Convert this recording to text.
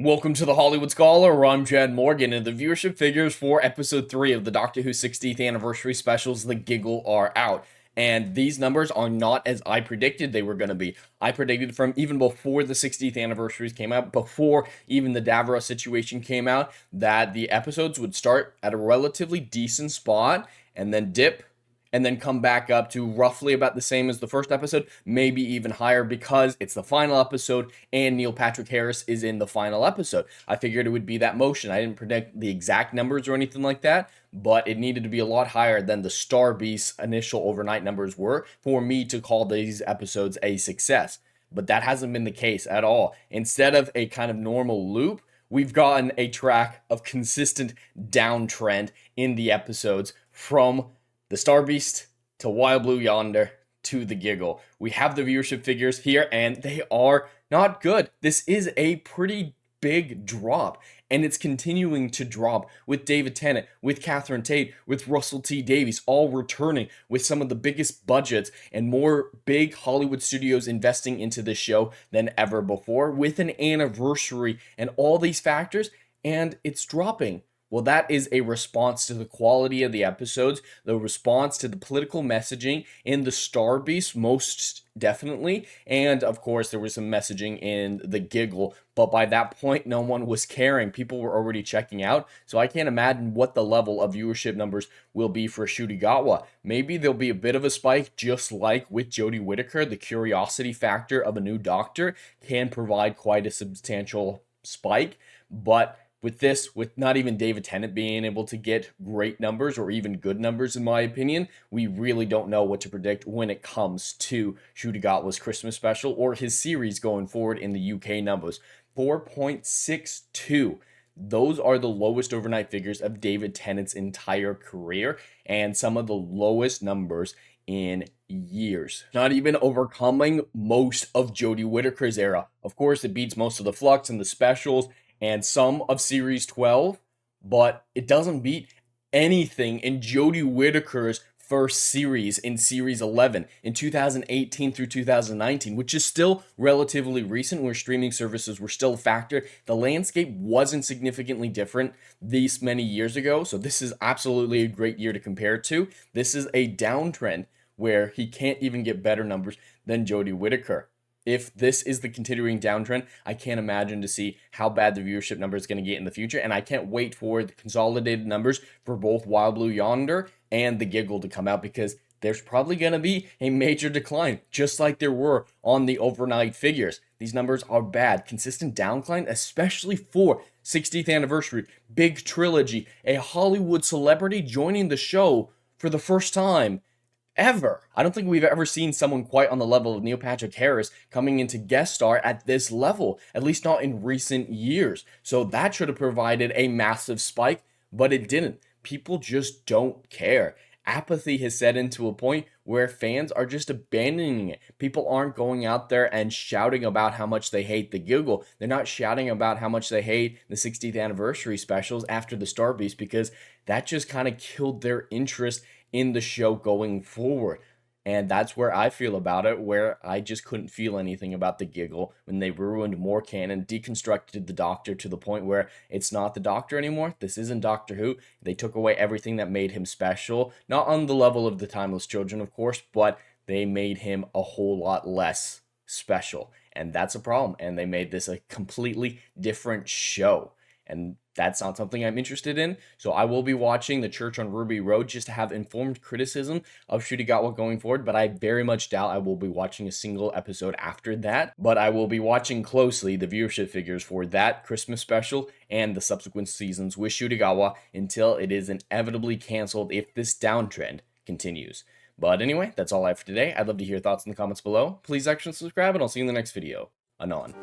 Welcome to the Hollywood Scholar. I'm Jed Morgan, and the viewership figures for episode 3 of the Doctor Who 60th anniversary specials, The Giggle, are out. And these numbers are not as I predicted they were going to be. I predicted from even before the 60th anniversaries came out, before even the Davros situation came out, that the episodes would start at a relatively decent spot and then dip and then come back up to roughly about the same as the first episode, maybe even higher, because it's the final episode and Neil Patrick Harris is in the final episode. I figured it would be that motion. I didn't predict the exact numbers or anything like that, but it needed to be a lot higher than the Star Beast's initial overnight numbers were for me to call these episodes a success. But that hasn't been the case at all. Instead of a kind of normal loop, we've gotten a track of consistent downtrend in the episodes from the Star Beast to Wild Blue Yonder to the Giggle. We have the viewership figures here, and they are not good. This is a pretty big drop, and it's continuing to drop with David Tennant, with Catherine Tate, with Russell T Davies, all returning with some of the biggest budgets and more big Hollywood studios investing into this show than ever before, with an anniversary and all these factors, and it's dropping. Well, that is a response to the quality of the episodes, the response to the political messaging in the Star Beast, most definitely, and of course there was some messaging in the Giggle, but by that point no one was caring. People were already checking out, so I can't imagine what the level of viewership numbers will be for Shudigawa. Maybe there'll be a bit of a spike, just like with Jodie Whittaker. The curiosity factor of a new Doctor can provide quite a substantial spike, but with this, with not even David Tennant being able to get great numbers or even good numbers, in my opinion, we really don't know what to predict when it comes to Shudigawa's Christmas special or his series going forward in the UK numbers. 4.62. Those are the lowest overnight figures of David Tennant's entire career and some of the lowest numbers in years. Not even overcoming most of Jodie Whittaker's era. Of course, it beats most of the Flux and the specials and some of Series 12, but it doesn't beat anything in Jodie Whittaker's first series in Series 11 in 2018 through 2019, which is still relatively recent, where streaming services were still a factor. The landscape wasn't significantly different these many years ago, so this is absolutely a great year to compare to. This is a downtrend where he can't even get better numbers than Jodie Whittaker. If this is the continuing downtrend, I can't imagine to see how bad the viewership number is going to get in the future, and I can't wait for the consolidated numbers for both Wild Blue Yonder and the Giggle to come out, because there's probably going to be a major decline, just like there were on the overnight figures. These numbers are bad. Consistent downcline, especially for 60th anniversary, big trilogy, a Hollywood celebrity joining the show for the first time ever. I don't think we've ever seen someone quite on the level of Neil Patrick Harris coming into guest star at this level, at least not in recent years. So that should have provided a massive spike, but it didn't. People just don't care. Apathy has set into a point where fans are just abandoning it. People aren't going out there and shouting about how much they hate the Giggle. They're not shouting about how much they hate the 60th anniversary specials after the Star Beast, because that just kind of killed their interest in the show going forward. And that's where I feel about it, where I just couldn't feel anything about the Giggle when they ruined more canon, deconstructed the Doctor to the point where it's not the Doctor anymore. This isn't Doctor Who. They took away everything that made him special. Not on the level of the Timeless Children, of course, but they made him a whole lot less special. And that's a problem. And they made this a completely different show. And that's not something I'm interested in. So I will be watching The Church on Ruby Road just to have informed criticism of Shudigawa going forward, but I very much doubt I will be watching a single episode after that. But I will be watching closely the viewership figures for that Christmas special and the subsequent seasons with Shudigawa until it is inevitably canceled if this downtrend continues. But anyway, that's all I have for today. I'd love to hear your thoughts in the comments below. Please like and subscribe, and I'll see you in the next video. Anon.